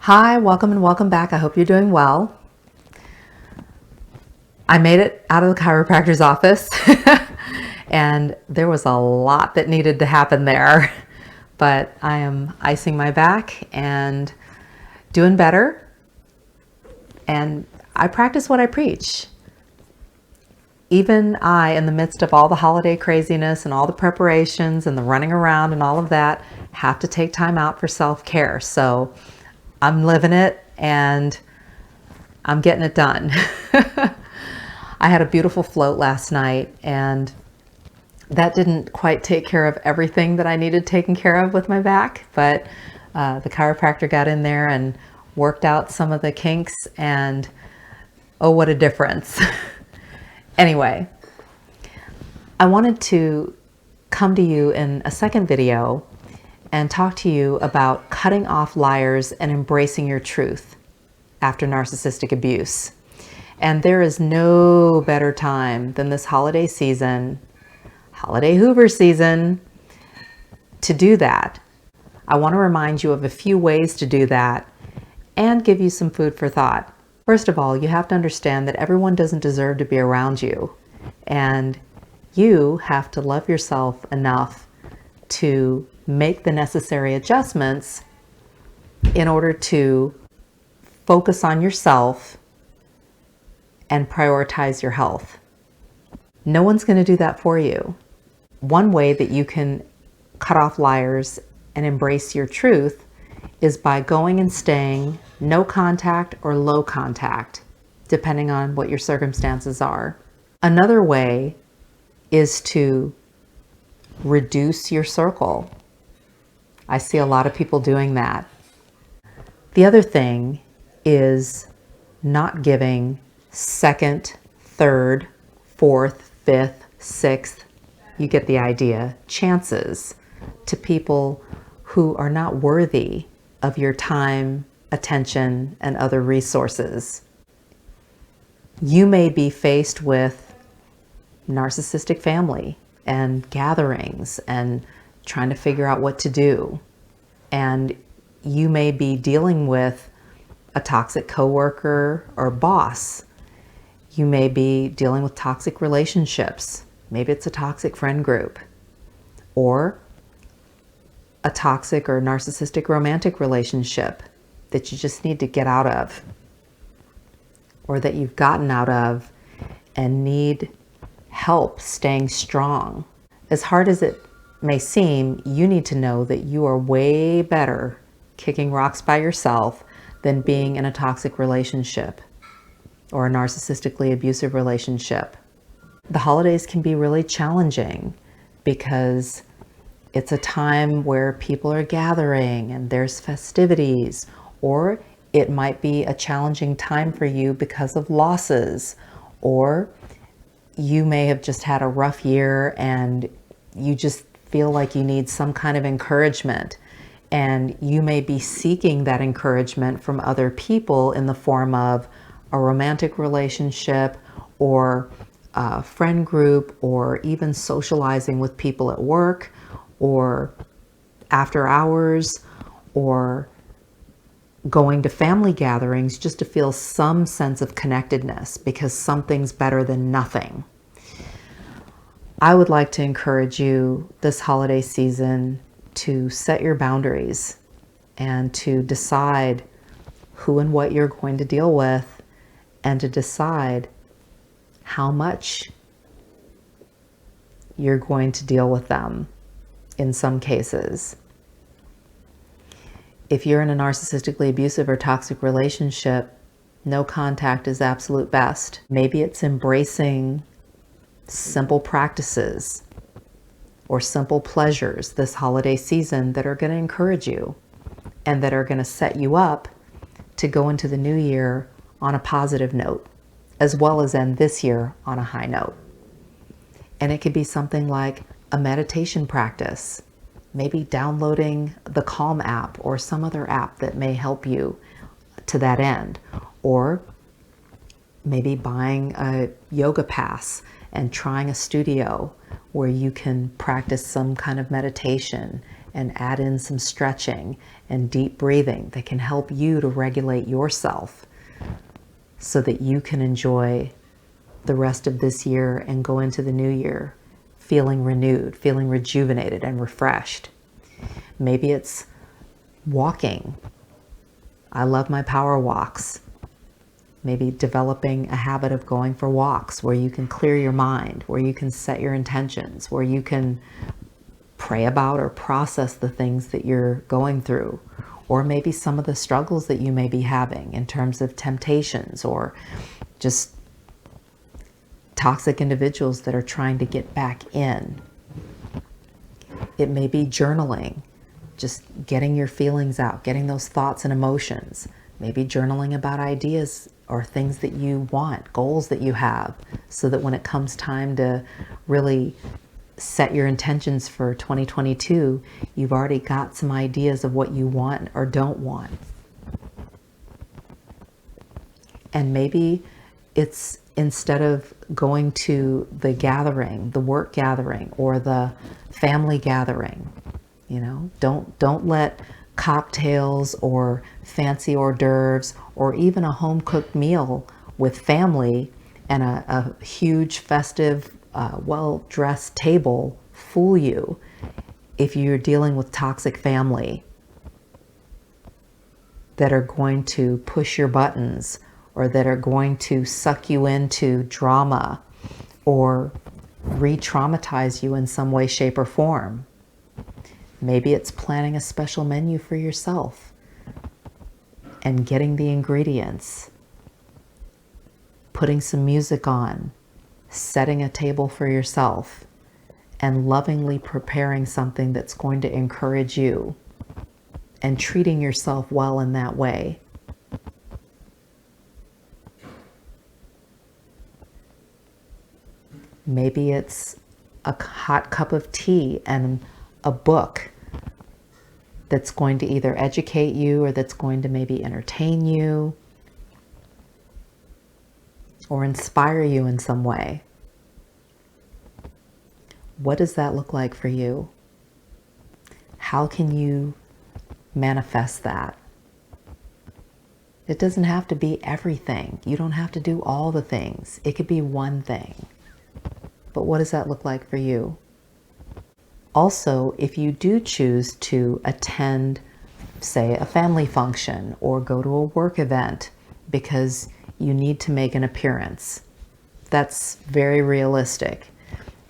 Hi, welcome and welcome back. I hope you're doing well. I made it out of the chiropractor's office and there was a lot that needed to happen there, but I am icing my back and doing better. And I practice what I preach. Even I, in the midst of all the holiday craziness and all the preparations and the running around and all of that, have to take time out for self-care. So I'm living it and I'm getting it done. I had a beautiful float last night and that didn't quite take care of everything that I needed taken care of with my back, but the chiropractor got in there and worked out some of the kinks, and oh, what a difference. Anyway, I wanted to come to you in a second video and talk to you about cutting off liars and embracing your truth after narcissistic abuse. And there is no better time than this holiday season, holiday Hoover season, to do that. I want to remind you of a few ways to do that and give you some food for thought. First of all, you have to understand that everyone doesn't deserve to be around you, and you have to love yourself enough to make the necessary adjustments in order to focus on yourself and prioritize your health. No one's going to do that for you. One way that you can cut off liars and embrace your truth is by going and staying no contact or low contact, depending on what your circumstances are. Another way is to reduce your circle. I see a lot of people doing that. The other thing is not giving second, third, fourth, fifth, sixth, you get the idea, chances to people who are not worthy of your time, attention, and other resources. You may be faced with narcissistic family and gatherings and trying to figure out what to do. And you may be dealing with a toxic coworker or boss. You may be dealing with toxic relationships. Maybe it's a toxic friend group, or a toxic or narcissistic romantic relationship that you just need to get out of, or that you've gotten out of and need help staying strong. As hard as it may seem, you need to know that you are way better kicking rocks by yourself than being in a toxic relationship or a narcissistically abusive relationship. The holidays can be really challenging because it's a time where people are gathering and there's festivities, or it might be a challenging time for you because of losses, or you may have just had a rough year and you just feel like you need some kind of encouragement, and you may be seeking that encouragement from other people in the form of a romantic relationship or a friend group, or even socializing with people at work or after hours, or going to family gatherings just to feel some sense of connectedness because something's better than nothing. I would like to encourage you this holiday season to set your boundaries and to decide who and what you're going to deal with, and to decide how much you're going to deal with them in some cases. If you're in a narcissistically abusive or toxic relationship, no contact is absolute best. Maybe it's embracing simple practices or simple pleasures this holiday season that are going to encourage you and that are going to set you up to go into the new year on a positive note, as well as end this year on a high note. And it could be something like a meditation practice, maybe downloading the Calm app or some other app that may help you to that end, or maybe buying a yoga pass and trying a studio where you can practice some kind of meditation and add in some stretching and deep breathing that can help you to regulate yourself so that you can enjoy the rest of this year and go into the new year feeling renewed, feeling rejuvenated and refreshed. Maybe it's walking. I love my power walks. Maybe developing a habit of going for walks where you can clear your mind, where you can set your intentions, where you can pray about or process the things that you're going through, or maybe some of the struggles that you may be having in terms of temptations or just toxic individuals that are trying to get back in. It may be journaling, just getting your feelings out, getting those thoughts and emotions. Maybe journaling about ideas or things that you want, goals that you have, so that when it comes time to really set your intentions for 2022, you've already got some ideas of what you want or don't want. And maybe it's instead of going to the gathering, the work gathering or the family gathering, don't let cocktails or fancy hors d'oeuvres or even a home cooked meal with family and a huge festive, well-dressed table fool you if you're dealing with toxic family that are going to push your buttons or that are going to suck you into drama or re-traumatize you in some way, shape, or form. Maybe it's planning a special menu for yourself and getting the ingredients, putting some music on, setting a table for yourself, and lovingly preparing something that's going to encourage you and treating yourself well in that way. Maybe it's a hot cup of tea and a book that's going to either educate you or that's going to maybe entertain you or inspire you in some way. What does that look like for you? How can you manifest that? It doesn't have to be everything. You don't have to do all the things. It could be one thing. But what does that look like for you? Also, if you do choose to attend, say, a family function or go to a work event because you need to make an appearance, that's very realistic.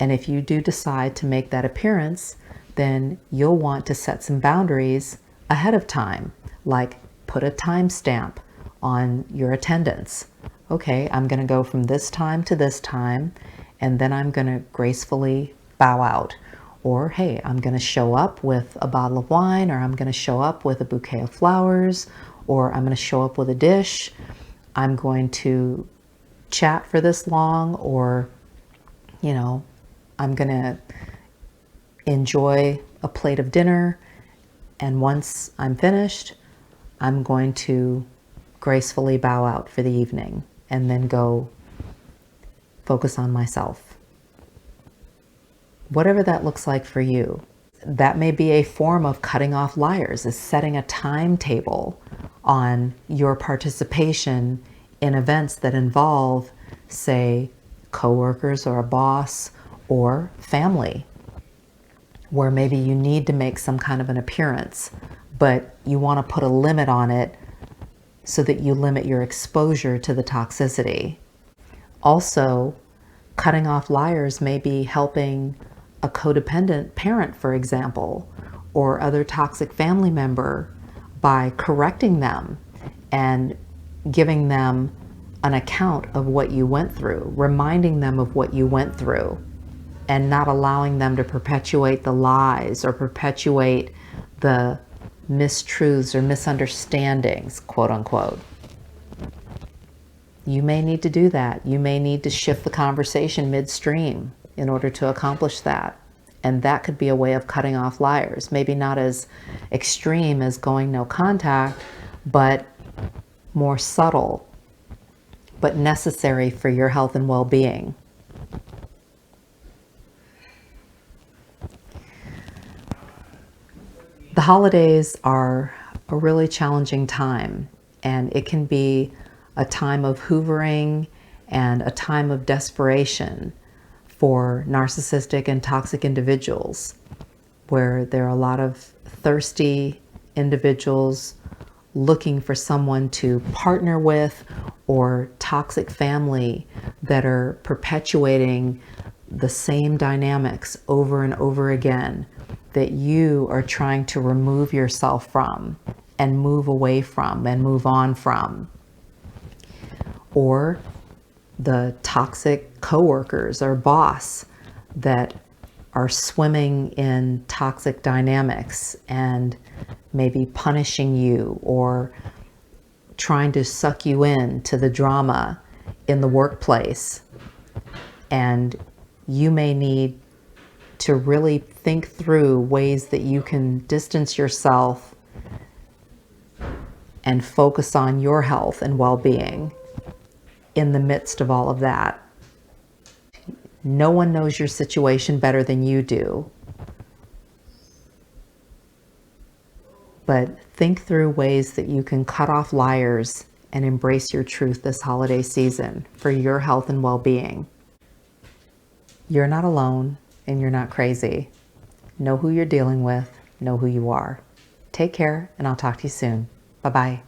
And if you do decide to make that appearance, then you'll want to set some boundaries ahead of time, like put a timestamp on your attendance. Okay, I'm going to go from this time to this time, and then I'm going to gracefully bow out. Or, hey, I'm going to show up with a bottle of wine, or I'm going to show up with a bouquet of flowers, or I'm going to show up with a dish. I'm going to chat for this long, or, I'm going to enjoy a plate of dinner. And once I'm finished, I'm going to gracefully bow out for the evening and then go focus on myself. Whatever that looks like for you. That may be a form of cutting off liars, is setting a timetable on your participation in events that involve, say, coworkers or a boss or family, where maybe you need to make some kind of an appearance, but you want to put a limit on it so that you limit your exposure to the toxicity. Also, cutting off liars may be helping a codependent parent, for example, or other toxic family member by correcting them and giving them an account of what you went through, reminding them of what you went through, and not allowing them to perpetuate the lies or perpetuate the mistruths or misunderstandings, quote unquote. You may need to do that. You may need to shift the conversation midstream in order to accomplish that. And that could be a way of cutting off liars. Maybe not as extreme as going no contact, but more subtle, but necessary for your health and well-being. The holidays are a really challenging time, and it can be a time of hoovering and a time of desperation for narcissistic and toxic individuals, where there are a lot of thirsty individuals looking for someone to partner with, or toxic family that are perpetuating the same dynamics over and over again that you are trying to remove yourself from and move away from and move on from. Or the toxic coworkers or boss that are swimming in toxic dynamics and maybe punishing you or trying to suck you in to the drama in the workplace. And you may need to really think through ways that you can distance yourself and focus on your health and well-being in the midst of all of that. No one knows your situation better than you do. But think through ways that you can cut off liars and embrace your truth this holiday season for your health and well-being. You're not alone and you're not crazy. Know who you're dealing with, know who you are. Take care, and I'll talk to you soon. Bye-bye.